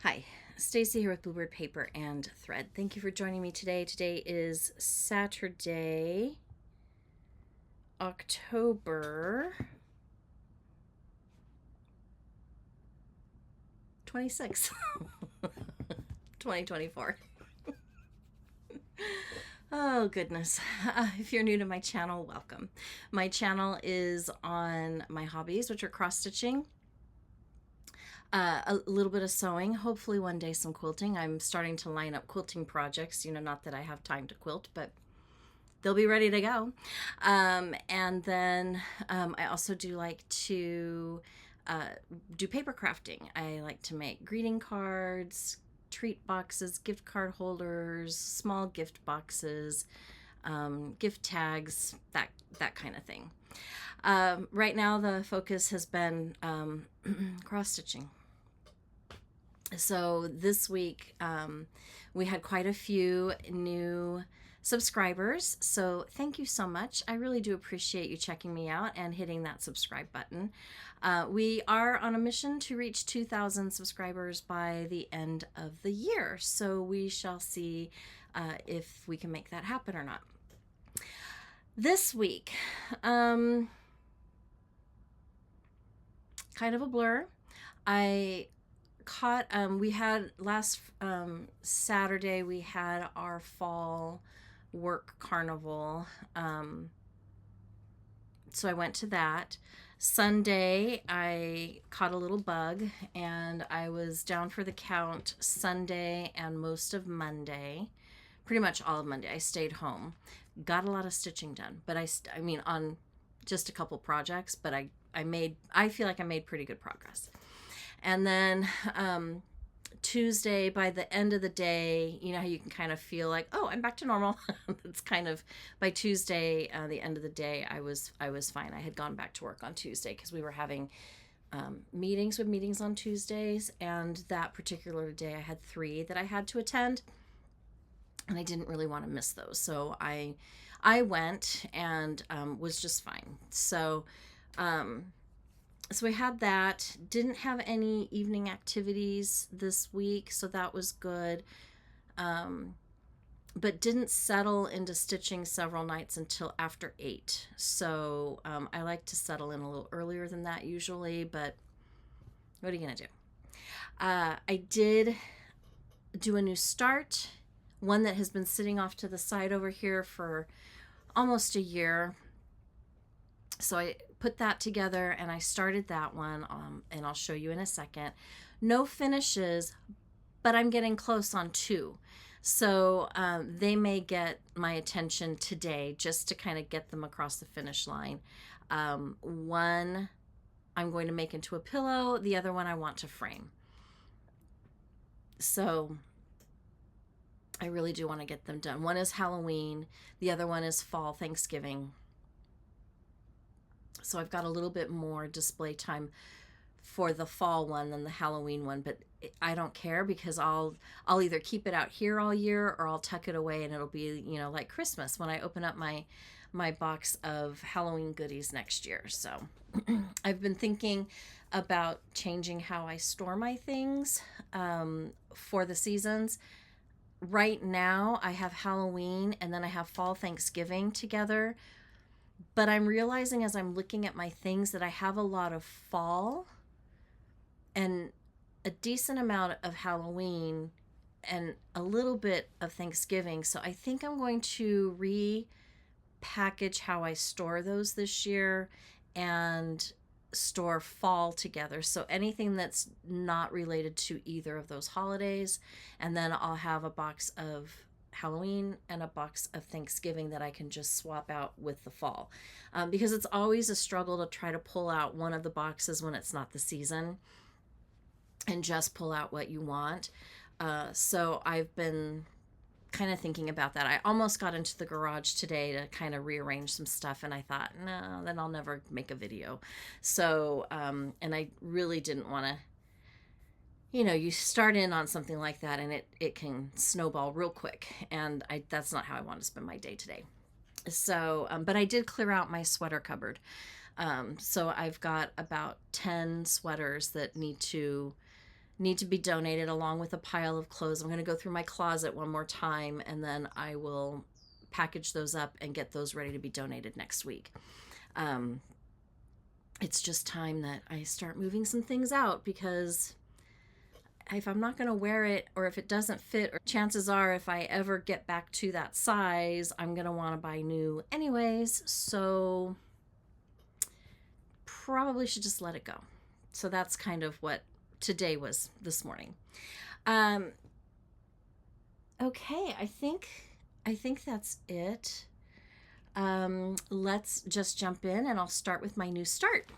Hi, Stacy here with Bluebird Paper and Thread. Thank you for joining me today. Today is Saturday, October 26th, 2024. Oh, goodness. If you're new to my channel, welcome. My channel is on my hobbies, which are cross stitching, a little bit of sewing, hopefully one day some quilting. I'm starting to line up quilting projects, not that I have time to quilt, but they'll be ready to go. And then I also do like to do paper crafting. I like to make greeting cards, treat boxes, gift card holders, small gift boxes, gift tags, that kind of thing. Right now the focus has been cross stitching. So this week we had quite a few new subscribers, so thank you so much. I really do appreciate you checking me out and hitting that subscribe button. We are on a mission to reach 2,000 subscribers by the end of the year, so we shall see if we can make that happen or not. This week, kind of a blur. We had last Saturday we had our fall work carnival, so I went to that. Sunday I caught a little bug and I was down for the count Sunday and most of Monday, pretty much all of Monday. I stayed home, got a lot of stitching done, but I mean on just a couple projects, but I feel like I made pretty good progress. And then Tuesday, by the end of the day, you know how you can kind of feel like, oh, I'm back to normal. It's kind of by Tuesday, the end of the day, I was fine. I had gone back to work on Tuesday because we were having meetings on Tuesdays, and that particular day I had 3 that I had to attend, and I didn't really want to miss those, so I went and was just fine. So we had that. Didn't have any evening activities this week, so that was good. But didn't settle into stitching several nights until after 8. So I like to settle in a little earlier than that usually, but what are you going to do? I did do a new start, one that has been sitting off to the side over here for almost a year. So I put that together and I started that one, and I'll show you in a second. No finishes, but I'm getting close on 2. So they may get my attention today just to kind of get them across the finish line. One I'm going to make into a pillow. The other one I want to frame. So I really do want to get them done. One is Halloween. The other one is fall Thanksgiving. So I've got a little bit more display time for the fall one than the Halloween one, but I don't care because I'll either keep it out here all year or I'll tuck it away and it'll be, like Christmas when I open up my box of Halloween goodies next year. So I've been thinking about changing how I store my things for the seasons. Right now I have Halloween and then I have fall Thanksgiving together. But I'm realizing as I'm looking at my things that I have a lot of fall and a decent amount of Halloween and a little bit of Thanksgiving. So I think I'm going to repackage how I store those this year and store fall together. So anything that's not related to either of those holidays. And then I'll have a box of Halloween and a box of Thanksgiving that I can just swap out with the fall, because it's always a struggle to try to pull out one of the boxes when it's not the season and just pull out what you want. So I've been kind of thinking about that. I almost got into the garage today to kind of rearrange some stuff, and I thought, no, then I'll never make a video. So and I really didn't want to, you start in on something like that and it can snowball real quick, and that's not how I want to spend my day today. So but I did clear out my sweater cupboard. So I've got about 10 sweaters that need to need to be donated, along with a pile of clothes. I'm going to go through my closet one more time, and then I will package those up and get those ready to be donated next week. It's just time that I start moving some things out, because if I'm not going to wear it, or if it doesn't fit, or chances are if I ever get back to that size, I'm going to want to buy new anyways. So probably should just let it go. So that's kind of what today was this morning. Okay, I think that's it. Let's just jump in, and I'll start with my new start.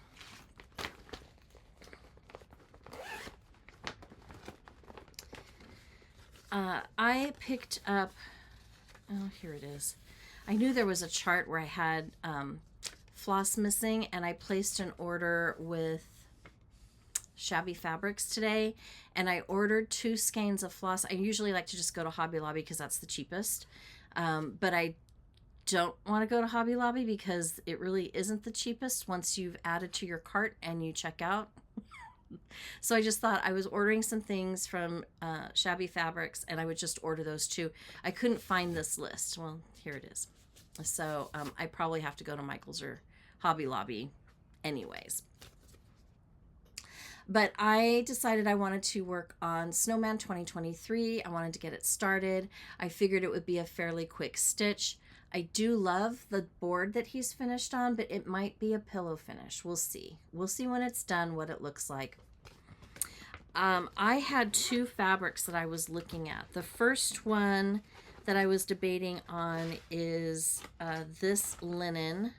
I picked up, oh, here it is. I knew there was a chart where I had floss missing, and I placed an order with Shabby Fabrics today, and I ordered 2 skeins of floss. I usually like to just go to Hobby Lobby because that's the cheapest, but I don't want to go to Hobby Lobby because it really isn't the cheapest once you've added to your cart and you check out. So I just thought I was ordering some things from Shabby Fabrics, and I would just order those 2. I couldn't find this list. Well, here it is. So I probably have to go to Michael's or Hobby Lobby anyways. But I decided I wanted to work on Snowman 2023. I wanted to get it started. I figured it would be a fairly quick stitch. I do love the board that he's finished on, but it might be a pillow finish. We'll see. We'll see when it's done what it looks like. I had 2 fabrics that I was looking at. The first one that I was debating on is this linen.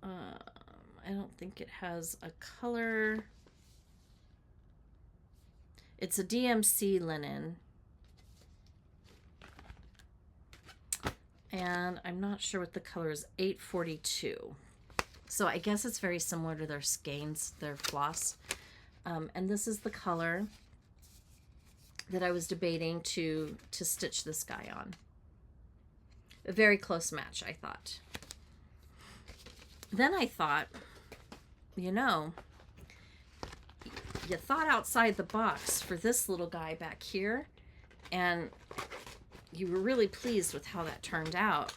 I don't think it has a color. It's a DMC linen. And I'm not sure what the color is, 842. So I guess it's very similar to their skeins, their floss. And this is the color that I was debating to stitch this guy on. A very close match, I thought. Then I thought, you know, you thought outside the box for this little guy back here, and you were really pleased with how that turned out.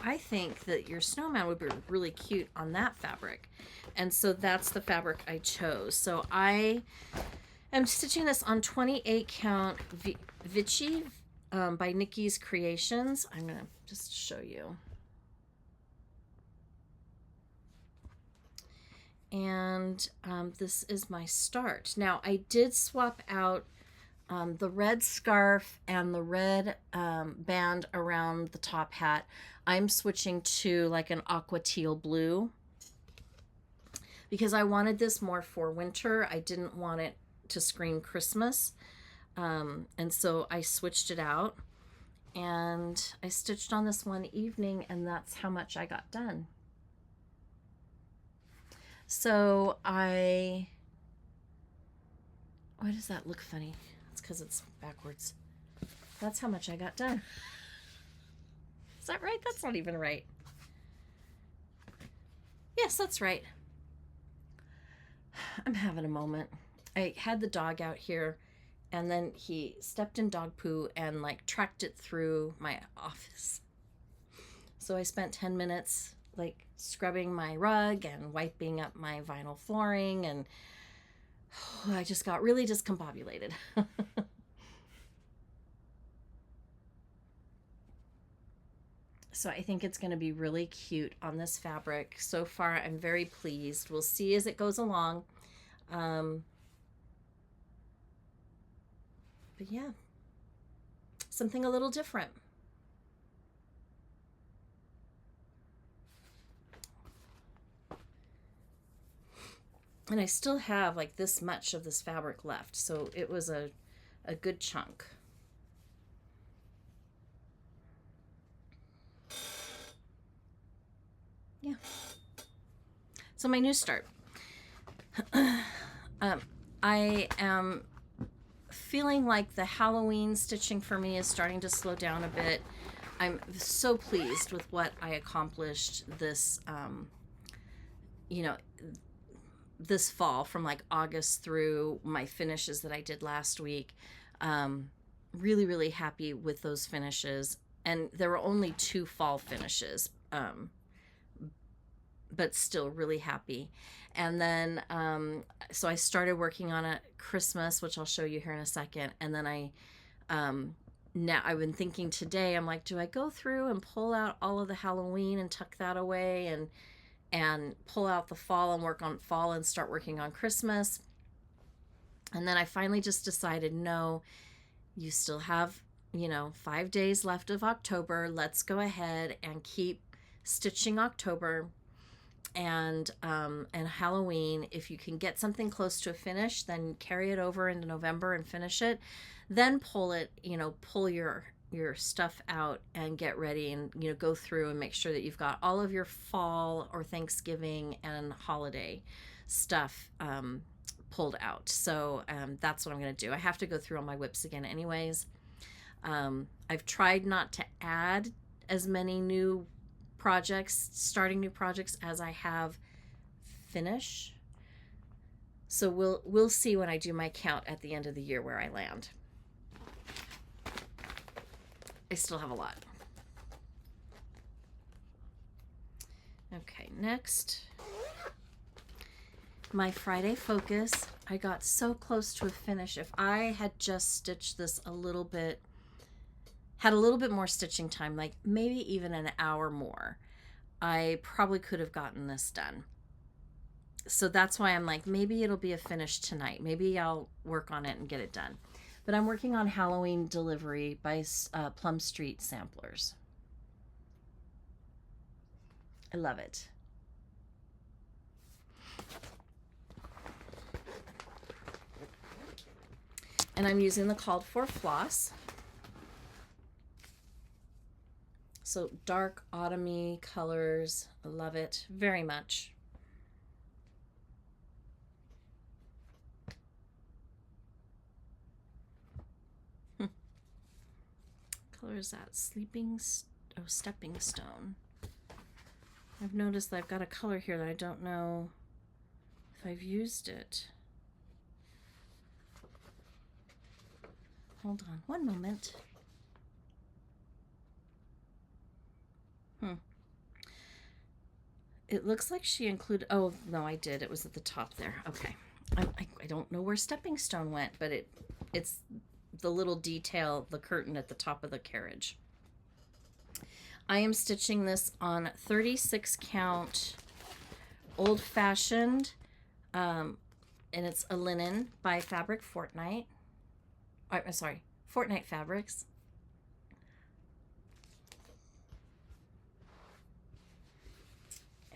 I think that your snowman would be really cute on that fabric. And so that's the fabric I chose. So I am stitching this on 28 count Vichy by Nickyscreations. I'm going to just show you. And this is my start. Now I did swap out the red scarf and the red band around the top hat. I'm switching to like an aqua teal blue because I wanted this more for winter. I didn't want it to scream Christmas. And so I switched it out, and I stitched on this one evening, and that's how much I got done. So why does that look funny? It's because it's backwards. That's how much I got done. Is that right? That's not even right. Yes, that's right. I'm having a moment. I had the dog out here, and then he stepped in dog poo and like tracked it through my office. So I spent 10 minutes like scrubbing my rug and wiping up my vinyl flooring, and I just got really discombobulated. So I think it's going to be really cute on this fabric. So far, I'm very pleased. We'll see as it goes along. But yeah, something a little different. And I still have like this much of this fabric left. So it was a good chunk. Yeah. So my new start. I am feeling like the Halloween stitching for me is starting to slow down a bit. I'm so pleased with what I accomplished this, you know, this fall, from like August through my finishes that I did last week. Really, really happy with those finishes. And there were only 2 fall finishes, but still really happy. And then, so I started working on a Christmas, which I'll show you here in a second. And then now I've been thinking today, I'm like, do I go through and pull out all of the Halloween and tuck that away, and pull out the fall and work on fall and start working on Christmas? And then I finally just decided, no, you still have, 5 days left of October. Let's go ahead and keep stitching October and Halloween. If you can get something close to a finish, then carry it over into November and finish it. Then pull it, pull your stuff out and get ready, and go through and make sure that you've got all of your fall or Thanksgiving and holiday stuff pulled out. So that's what I'm going to do. I have to go through all my whips again anyways. I've tried not to add as many starting new projects as I have finish. So we'll see when I do my count at the end of the year where I land. I still have a lot. Okay, next, my Friday focus. I got so close to a finish. If I had just stitched this a little bit, had a little bit more stitching time, like maybe even an hour more, I probably could have gotten this done. So that's why I'm like, maybe it'll be a finish tonight. Maybe I'll work on it and get it done. But I'm working on Halloween Delivery by Plum Street Samplers. I love it. And I'm using the called for floss. So dark autumny colors. I love it very much. Color is that? Stepping Stone. I've noticed that I've got a color here that I don't know if I've used it. Hold on one moment. It looks like she included, oh no, I did. It was at the top there. Okay. I don't know where Stepping Stone went, but it's the little detail, the curtain at the top of the carriage. I am stitching this on 36 count old fashioned, and it's a linen by Fortnight Fabrics.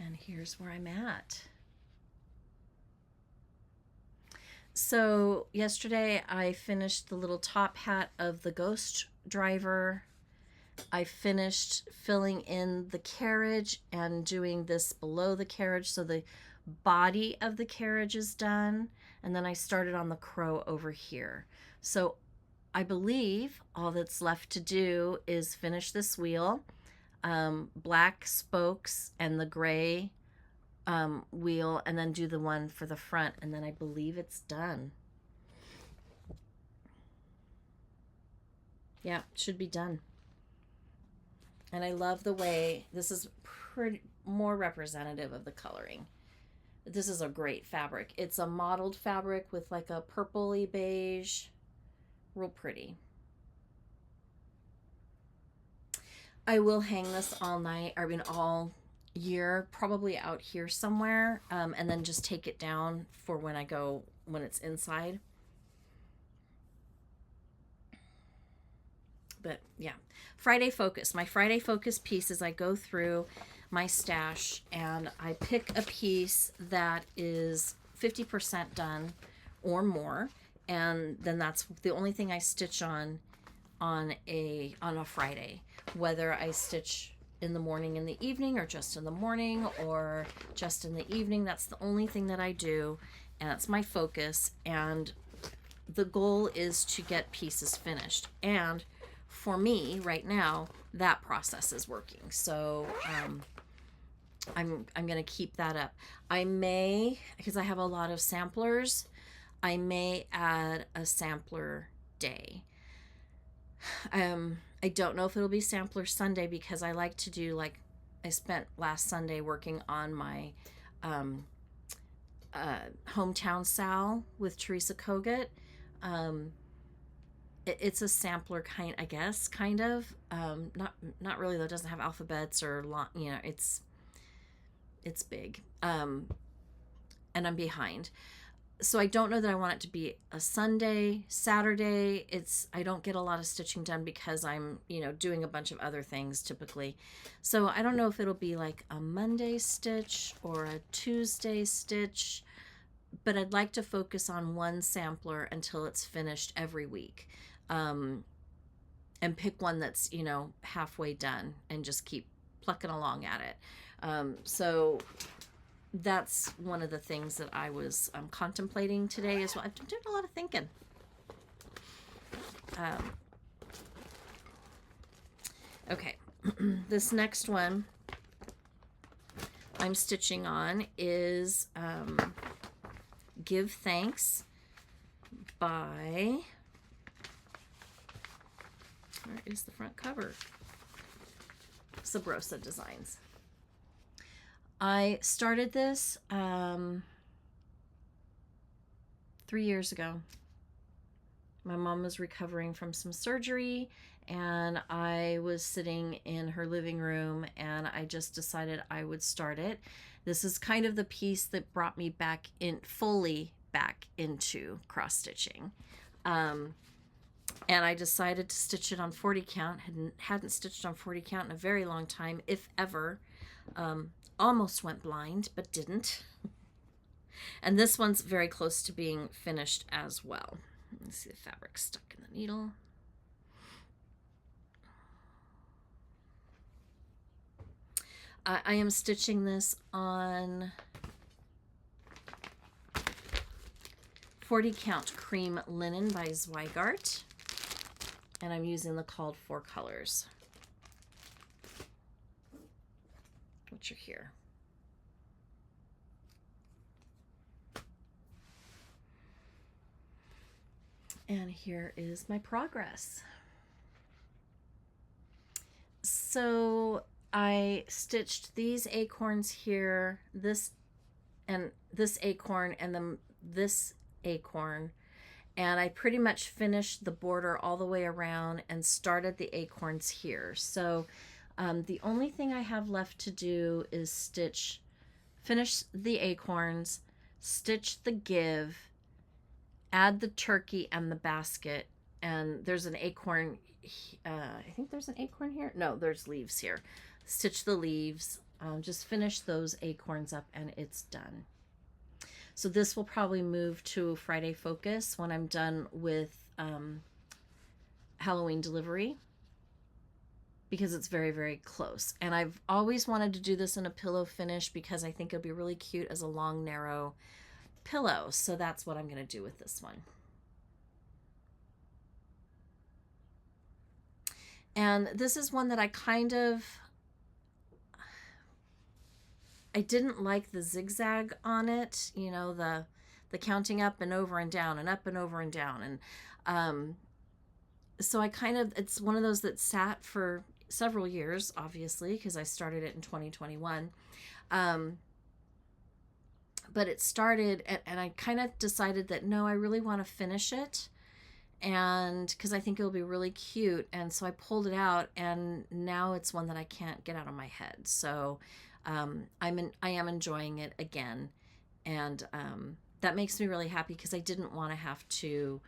And here's where I'm at. So yesterday I finished the little top hat of the ghost driver. I finished filling in the carriage and doing this below the carriage, so the body of the carriage is done. And then I started on the crow over here. So I believe all that's left to do is finish this wheel, black spokes and the gray wheel, and then do the one for the front, and then I believe it's done. Yeah, it should be done. And I love the way this is more representative of the coloring. This is a great fabric. It's a mottled fabric with like a purpley beige. Real pretty. I will hang this all night, all year, probably out here somewhere, and then just take it down for when it's inside. But yeah, Friday focus. My Friday focus piece is I go through my stash and I pick a piece that is 50% done or more, and then that's the only thing I stitch on a Friday, whether I stitch in the morning, in the evening, or just in the morning, or just in the evening. That's the only thing that I do, and that's my focus. And the goal is to get pieces finished. And for me right now, that process is working. So I'm going to keep that up. I may, because I have a lot of samplers, I may add a sampler day. I don't know if it'll be sampler Sunday because I like to do, like, I spent last Sunday working on my hometown Sal with Teresa Kogut. It's a sampler kind, I guess, kind of. Not really though. It doesn't have alphabets or you know. It's big. And I'm behind. So I don't know that I want it to be a Sunday, Saturday. I don't get a lot of stitching done because I'm, you know, doing a bunch of other things typically. So I don't know if it'll be like a Monday stitch or a Tuesday stitch, but I'd like to focus on one sampler until it's finished every week. And pick one that's, you know, halfway done and just keep plucking along at it. So that's one of the things that I was contemplating today as well. I've been doing a lot of thinking. Okay, this next one I'm stitching on is Give Thanks by, where is the front cover? Sabrosa Designs. I started this 3 years ago. My mom was recovering from some surgery and I was sitting in her living room and I just decided I would start it. This is kind of the piece that brought me fully back into cross stitching. And I decided to stitch it on 40 count. Hadn't stitched on 40 count in a very long time, if ever. Almost went blind, but didn't. And this one's very close to being finished as well. Let's see the fabric stuck in the needle. I am stitching this on 40 count cream linen by Zweigart. And I'm using the called for colors, which are here. And here is my progress. So I stitched these acorns here, this acorn, and then this acorn. And I pretty much finished the border all the way around and started the acorns here. So the only thing I have left to do is finish the acorns, stitch the give, add the turkey and the basket. And there's an acorn, I think there's an acorn here. No, there's leaves here. Stitch the leaves, just finish those acorns up and it's done. So this will probably move to Friday Focus when I'm done with Halloween delivery, because it's very, very close. And I've always wanted to do this in a pillow finish because I think it'll be really cute as a long, narrow pillow. So that's what I'm going to do with this one. And this is one that I didn't like the zigzag on it, you know, the counting up and over and down and up and over and down. And so it's one of those that sat for several years, obviously, because I started it in 2021. But it started, and I kind of decided that, no, I really want to finish it. And because I think it'll be really cute. And so I pulled it out, and now it's one that I can't get out of my head. So I am enjoying it again, and that makes me really happy because I didn't want to have to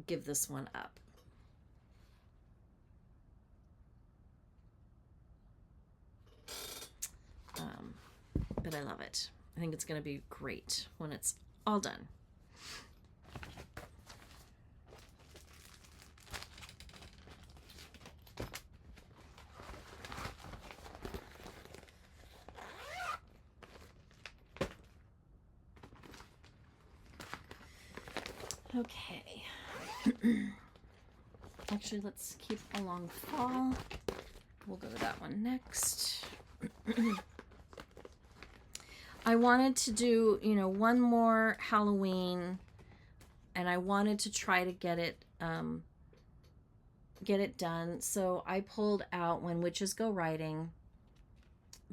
give this one up. But I love it. I think it's going to be great when it's all done. Okay. Actually, let's keep along fall. we'll go to that one next. I wanted to do, you know, one more Halloween, and I wanted to try to get it done. So I pulled out When Witches Go Riding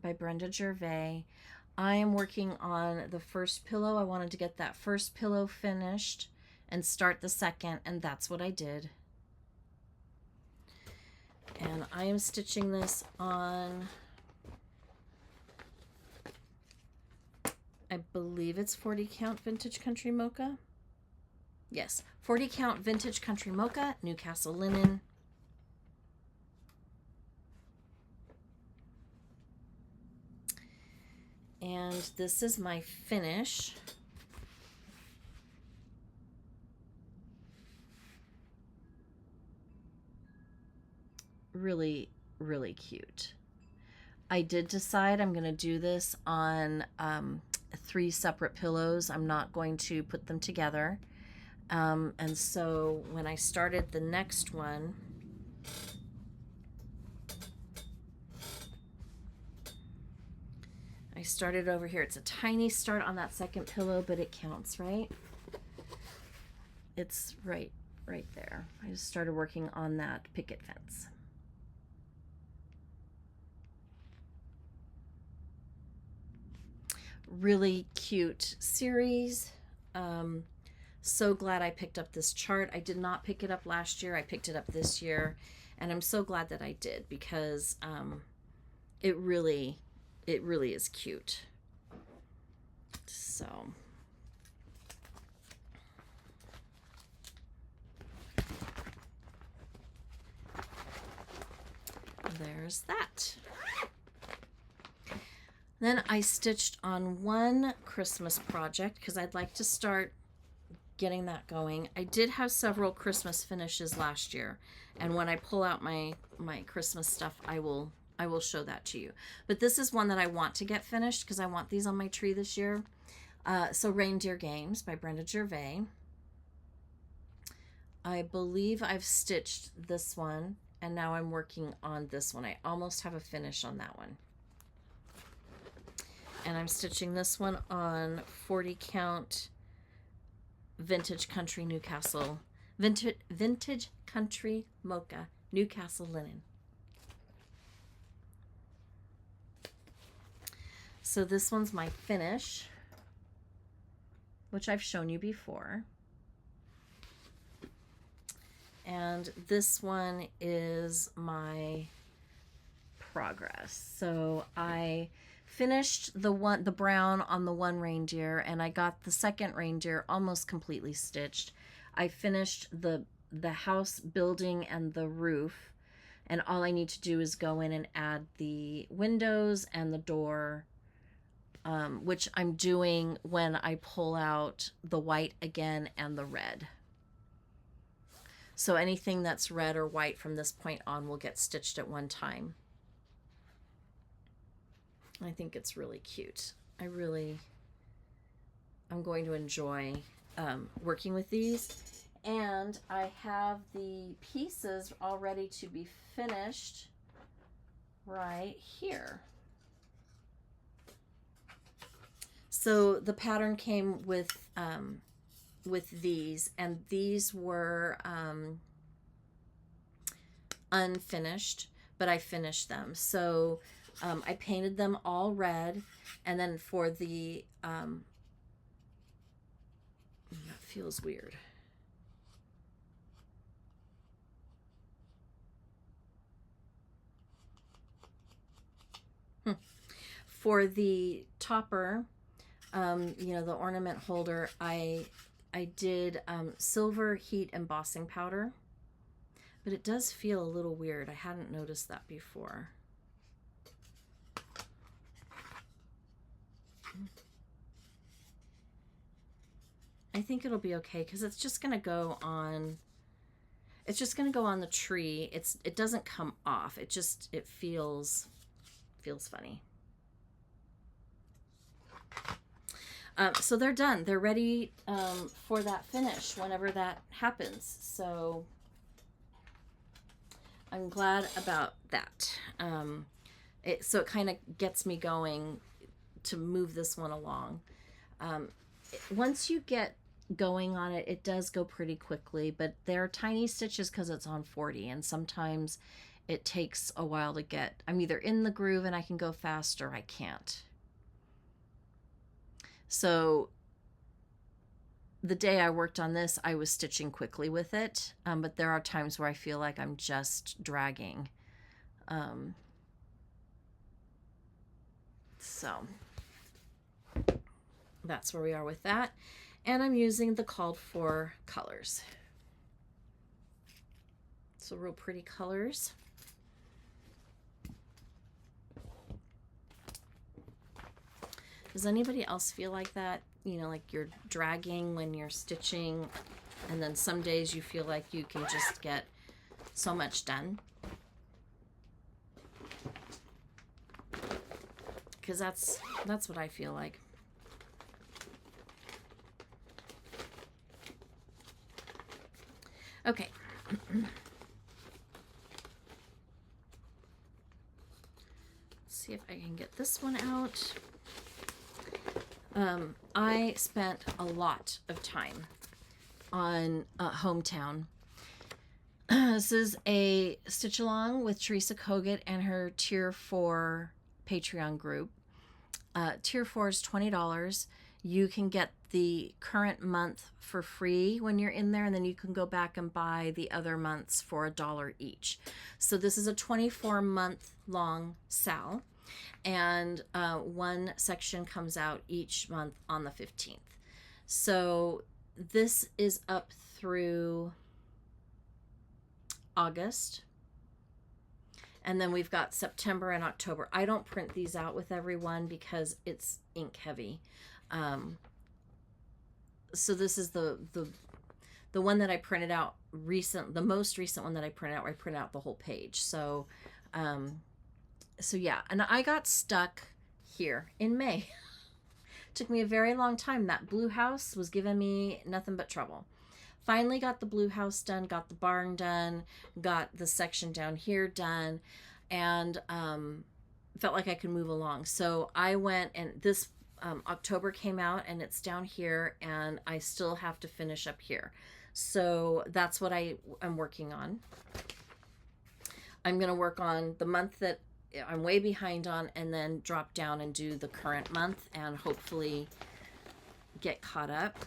by Brenda Gervais. I am working on the first pillow. I wanted to get that first pillow finished and start the second, and that's what I did. And I am stitching this on, I believe it's 40 count Vintage Country Mocha. Yes, 40 count Vintage Country Mocha, Newcastle linen. And this is my finish. Really, really cute. I did decide I'm going to do this on 3 separate pillows. I'm not going to put them together. And so when I started the next one, I started over here. It's a tiny start on that second pillow, but it counts, right? It's right there. I just started working on that picket fence. Really cute series. So glad I picked up this chart. I did not pick it up last year. I picked it up this year, and I'm so glad that I did, because it really is cute. So there's that. Then I stitched on one Christmas project because I'd like to start getting that going. I did have several Christmas finishes last year, and when I pull out my Christmas stuff, I will show that to you. But this is one that I want to get finished because I want these on my tree this year. So Reindeer Games by Brenda Gervais. I believe I've stitched this one, and now I'm working on this one. I almost have a finish on that one. And I'm stitching this one on 40 count Vintage Country Newcastle, Vintage Country Mocha, Newcastle linen. So this one's my finish, which I've shown you before. And this one is my progress. So I finished the brown on the one reindeer, and I got the second reindeer almost completely stitched. I finished the house building and the roof, and all I need to do is go in and add the windows and the door, which I'm doing when I pull out the white again and the red. So anything that's red or white from this point on will get stitched at one time. I think it's really cute. I'm going to enjoy working with these. And I have the pieces all ready to be finished right here. So the pattern came with these, and these were unfinished, but I finished them. So I painted them all red, and then for the that feels weird. For the topper, you know, the ornament holder, I did silver heat embossing powder, but it does feel a little weird. I hadn't noticed that before. I think it'll be okay because it's just gonna go on. It's just gonna go on the tree. It doesn't come off. It feels funny. So they're done. They're ready for that finish whenever that happens. So I'm glad about that. So it kind of gets me going to move this one along. Once you get going on it, it does go pretty quickly, but they're tiny stitches because it's on 40, and sometimes it takes a while to get. I'm either in the groove and I can go fast, or I can't. So the day I worked on this, I was stitching quickly with it, but there are times where I feel like I'm just dragging. So that's where we are with that. And I'm using the called for colors. So real pretty colors. Does anybody else feel like that? You know, like you're dragging when you're stitching, and then some days you feel like you can just get so much done? Because that's what I feel like. Okay. Let's see if I can get this one out. I spent a lot of time on Hometown. This is a stitch along with Teresa Kogut and her Tier 4 Patreon group. Tier 4 is $20. You can get the current month for free when you're in there, and then you can go back and buy the other months for $1 each. So this is a 24-month long sal, and one section comes out each month on the 15th. So this is up through August. And then we've got September and October. I don't print these out with everyone because it's ink heavy. So this is the one that I printed out the most recent one that I printed out, where I printed out the whole page. So yeah, and I got stuck here in May. Took me a very long time. That blue house was giving me nothing but trouble. Finally got the blue house done, got the barn done, got the section down here done, and felt like I could move along. So I went, and this October came out, and it's down here, and I still have to finish up here. So that's what I am working on. I'm going to work on the month that I'm way behind on, and then drop down and do the current month and hopefully get caught up.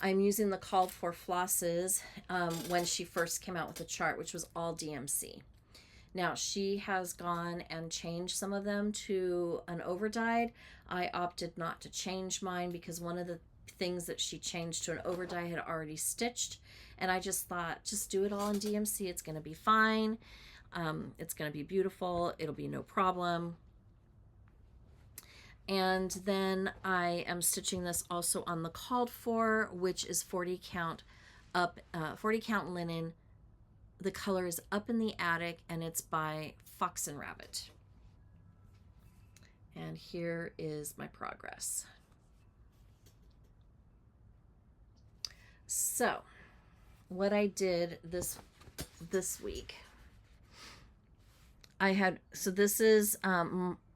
I'm using the called for flosses when she first came out with the chart, which was all DMC. Now she has gone and changed some of them to an overdyed. I opted not to change mine because one of the things that she changed to an overdye had already stitched, and I just thought, just do it all in DMC. It's going to be fine. It's going to be beautiful. It'll be no problem. And then I am stitching this also on the called for, which is 40 count up, 40 count linen. The color is Up in the Attic, and it's by Fox and Rabbit. And here is my progress. So what I did this week, I had, so this is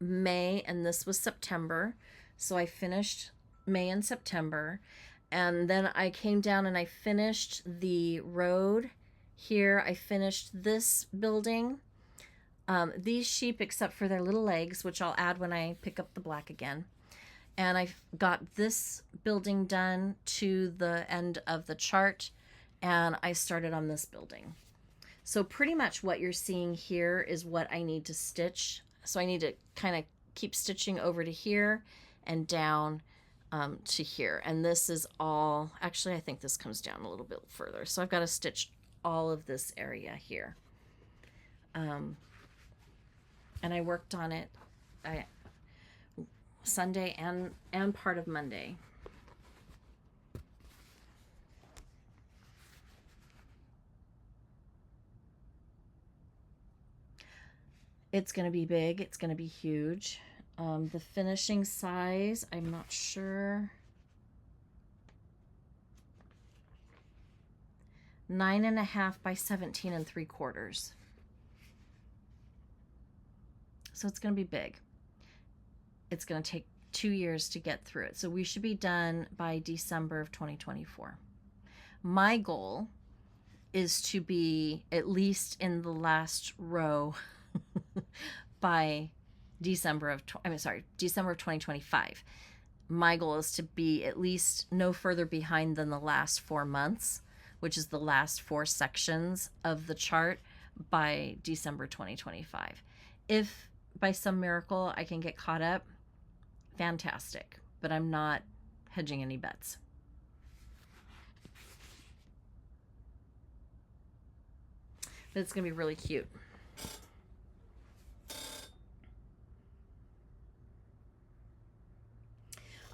May, and this was September. So I finished May and September, and then I came down and I finished the road here. I finished this building. These sheep, except for their little legs, which I'll add when I pick up the black again. And I got this building done to the end of the chart, and I started on this building. So pretty much what you're seeing here is what I need to stitch. So I need to kind of keep stitching over to here and down to here. And this is all, actually I think this comes down a little bit further. So I've got to stitch all of this area here. And I worked on it Sunday and part of Monday. It's going to be big. It's going to be huge. The finishing size, I'm not sure. 9.5 by 17 3/4. So it's going to be big. It's going to take 2 years to get through it. So we should be done by December of 2024. My goal is to be at least in the last row by December of 2025. My goal is to be at least no further behind than the last 4 months, which is the last 4 sections of the chart, by December 2025. If by some miracle I can get caught up, fantastic, but I'm not hedging any bets. But it's going to be really cute.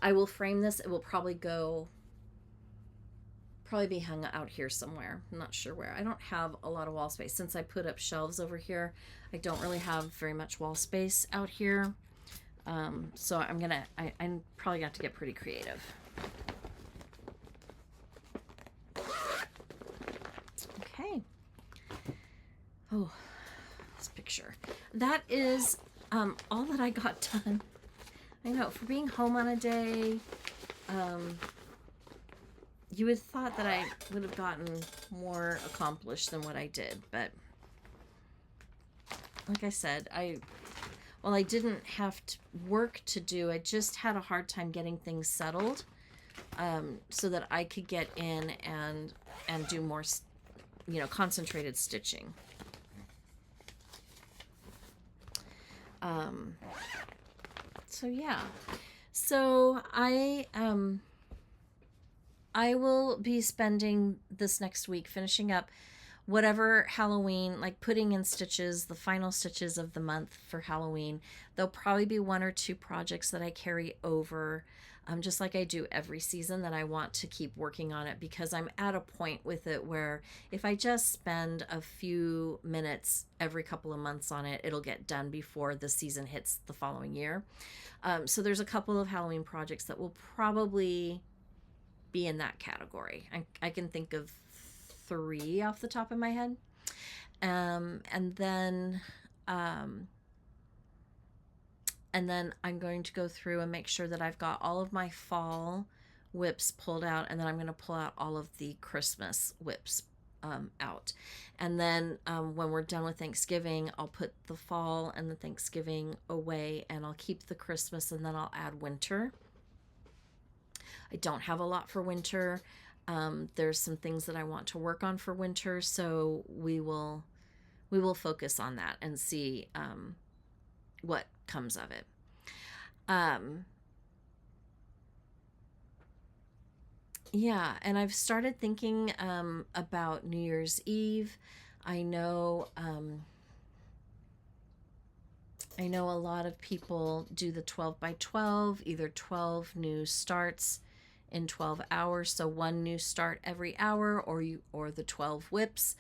I will frame this. It will probably be hung out here somewhere. I'm not sure where. I don't have a lot of wall space. Since I put up shelves over here, I don't really have very much wall space out here. So I'm probably got to get pretty creative. Okay. Oh, this picture. That is all that I got done. I know, for being home on a day, you would have thought that I would have gotten more accomplished than what I did, but like I said, while I didn't have work to do, I just had a hard time getting things settled, so that I could get in and do more, concentrated stitching. So yeah, so I will be spending this next week finishing up whatever Halloween, like putting in stitches, the final stitches of the month for Halloween. There'll probably be 1 or 2 projects that I carry over, just like I do every season, that I want to keep working on it, because I'm at a point with it where if I just spend a few minutes every couple of months on it, it'll get done before the season hits the following year. So there's a couple of Halloween projects that will probably be in that category. I can think of 3 off the top of my head. And then I'm going to go through and make sure that I've got all of my fall whips pulled out, and then I'm going to pull out all of the Christmas whips out. And then when we're done with Thanksgiving, I'll put the fall and the Thanksgiving away, and I'll keep the Christmas, and then I'll add winter. I don't have a lot for winter. There's some things that I want to work on for winter, so we will focus on that and see what comes of it. Yeah, and I've started thinking about New Year's Eve. I know a lot of people do the 12 by 12, either 12 new starts in 12 hours, so 1 new start every hour, or the 12 whips,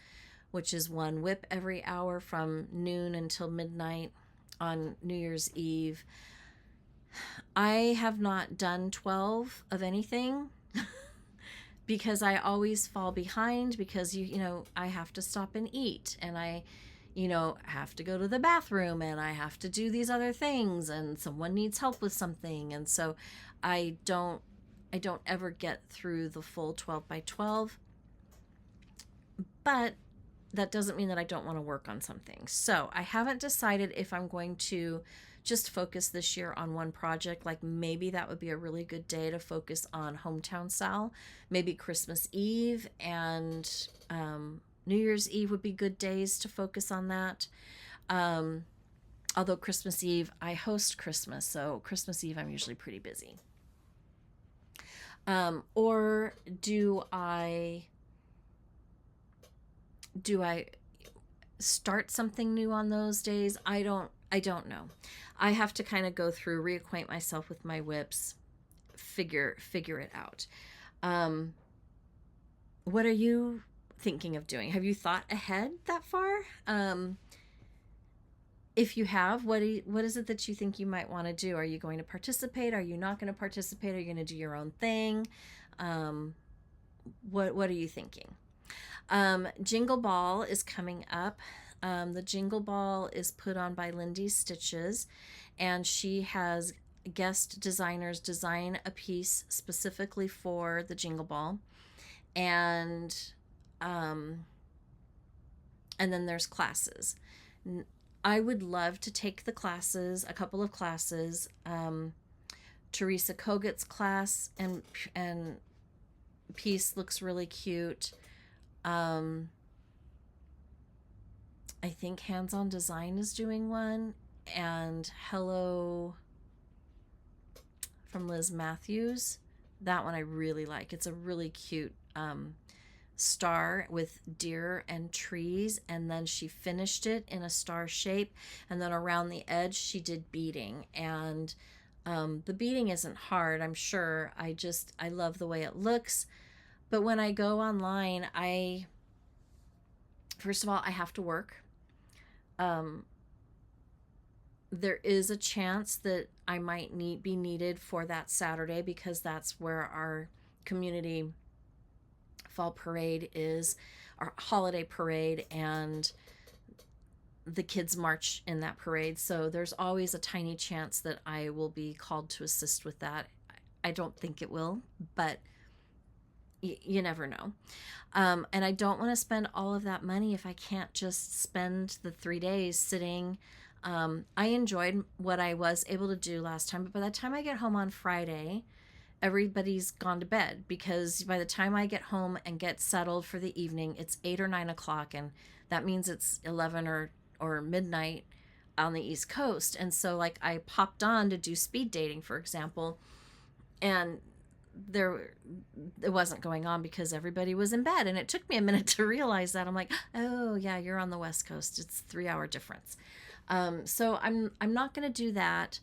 which is 1 whip every hour from noon until midnight on New Year's Eve. I have not done 12 of anything because I always fall behind, because I have to stop and eat, and I have to go to the bathroom, and I have to do these other things, and someone needs help with something, and so I don't ever get through the full 12 by 12. But that doesn't mean that I don't want to work on something. So I haven't decided if I'm going to just focus this year on one project. Like maybe that would be a really good day to focus on Hometown Sal. Maybe Christmas Eve and New Year's Eve would be good days to focus on that. Although Christmas Eve, I host Christmas, so Christmas Eve I'm usually pretty busy. Or do I start something new on those days? I don't know. I have to kind of go through, reacquaint myself with my whips, figure it out. What are you thinking of doing? Have you thought ahead that far? If you have, what is it that you think you might want to do? Are you going to participate? Are you not going to participate? Are you going to do your own thing? What are you thinking? Jingle Ball is coming up. The Jingle Ball is put on by Lindy Stitches, and she has guest designers design a piece specifically for the Jingle Ball. And um, and then there's classes. I would love to take the classes, a couple of classes. Teresa Kogut's class and piece looks really cute. I think Hands On Design is doing one, and Hello from Liz Matthews. That one I really like. It's a really cute star with deer and trees, and then she finished it in a star shape, and then around the edge she did beading, and the beading isn't hard, I'm sure. I love the way it looks. But when I go online, first of all, I have to work. There is a chance that I might be needed for that Saturday, because that's where our community fall parade is, our holiday parade, and the kids march in that parade. So there's always a tiny chance that I will be called to assist with that. I don't think it will, but you never know. And I don't want to spend all of that money if I can't just spend the 3 days sitting. I enjoyed what I was able to do last time, but by the time I get home on Friday, everybody's gone to bed, because by the time I get home and get settled for the evening, it's 8 or 9 o'clock, and that means it's 11 or midnight on the East Coast. And so, like, I popped on to do speed dating, for example, and it wasn't going on because everybody was in bed, and it took me a minute to realize that. I'm like, oh yeah, you're on the West Coast, it's 3 hour difference. So I'm not going to do that.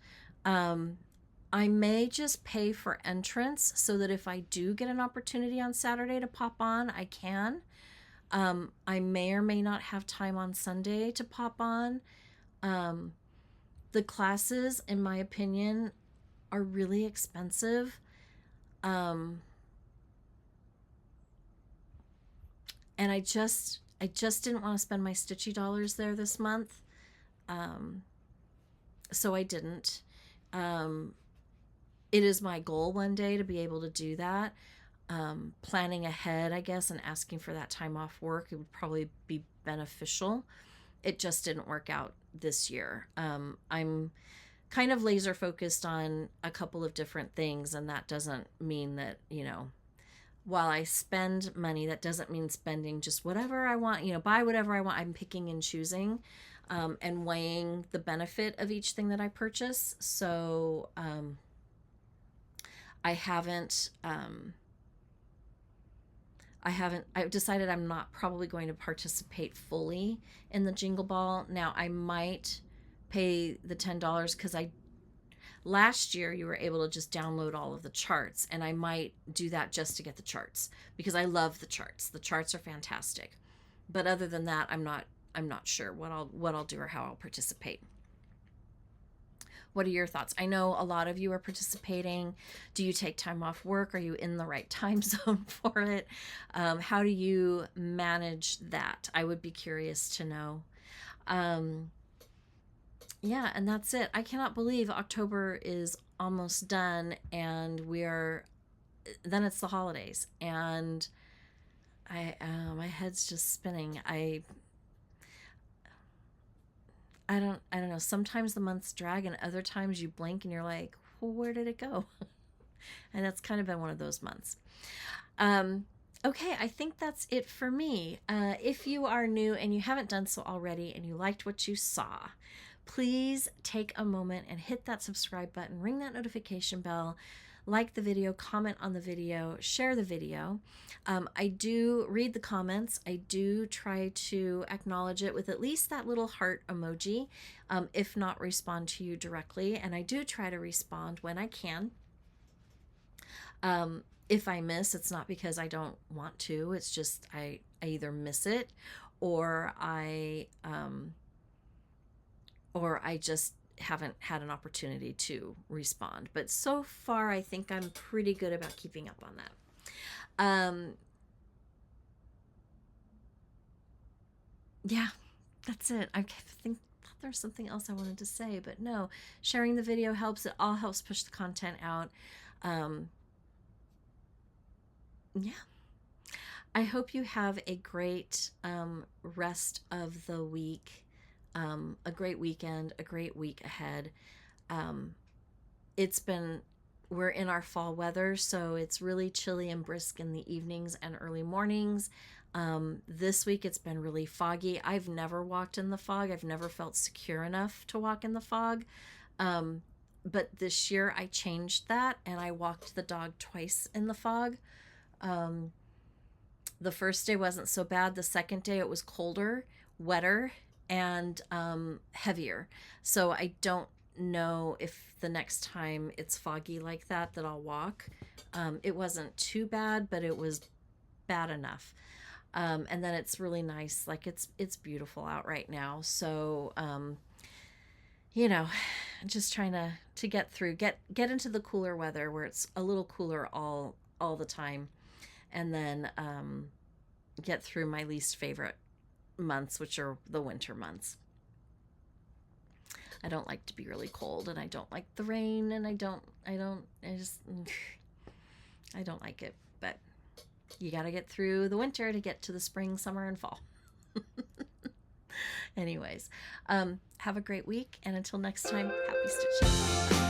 I may just pay for entrance so that if I do get an opportunity on Saturday to pop on, I can. I may or may not have time on Sunday to pop on. The classes, in my opinion, are really expensive. And I just didn't want to spend my stitchy dollars there this month. So I didn't. It is my goal one day to be able to do that. Planning ahead, I guess, and asking for that time off work, it would probably be beneficial. It just didn't work out this year. I'm kind of laser focused on a couple of different things, and that doesn't mean that, while I spend money, that doesn't mean spending just whatever I want, buy whatever I want. I'm picking and choosing, and weighing the benefit of each thing that I purchase. So I've decided I'm not probably going to participate fully in the Jingle Ball. Now, I might pay the $10, because last year you were able to just download all of the charts, and I might do that just to get the charts, because I love the charts. The charts are fantastic. But other than that, I'm not sure what I'll do or how I'll participate. What are your thoughts? I know a lot of you are participating. Do you take time off work? Are you in the right time zone for it? How do you manage that? I would be curious to know. Yeah, and that's it. I cannot believe October is almost done, and then it's the holidays, and my head's just spinning. I don't know. Sometimes the months drag, and other times you blink and you're like, well, where did it go? And that's kind of been one of those months. Okay, I think that's it for me. If you are new and you haven't done so already, and you liked what you saw, please take a moment and hit that subscribe button, ring that notification bell, like the video, comment on the video, share the video. I do read the comments. I do try to acknowledge it with at least that little heart emoji, if not respond to you directly. And I do try to respond when I can. If I miss, it's not because I don't want to. It's just I either miss it, or I just haven't had an opportunity to respond. But so far, I think I'm pretty good about keeping up on that. yeah, that's it. I think there's something else I wanted to say, but no, sharing the video helps. It all helps push the content out. Yeah. I hope you have a great rest of the week, a great weekend, a great week ahead. Um, it's been, we're in our fall weather, so it's really chilly and brisk in the evenings and early mornings. This week it's been really foggy. I've never walked in the fog. I've never felt secure enough to walk in the fog. But this year I changed that and I walked the dog twice in the fog. Um, the first day wasn't so bad. The second day it was colder, wetter, and heavier. So I don't know if the next time it's foggy like that I'll walk. It wasn't too bad, but it was bad enough. And then it's really nice. Like it's beautiful out right now. So you know, just trying to get through, get into the cooler weather where it's a little cooler all the time, and then get through my least favorite months, which are the winter months. I don't like to be really cold, and I don't like the rain, and I don't I don't like it, but you got to get through the winter to get to the spring, summer, and fall. Anyways, have a great week, and until next time, happy stitching.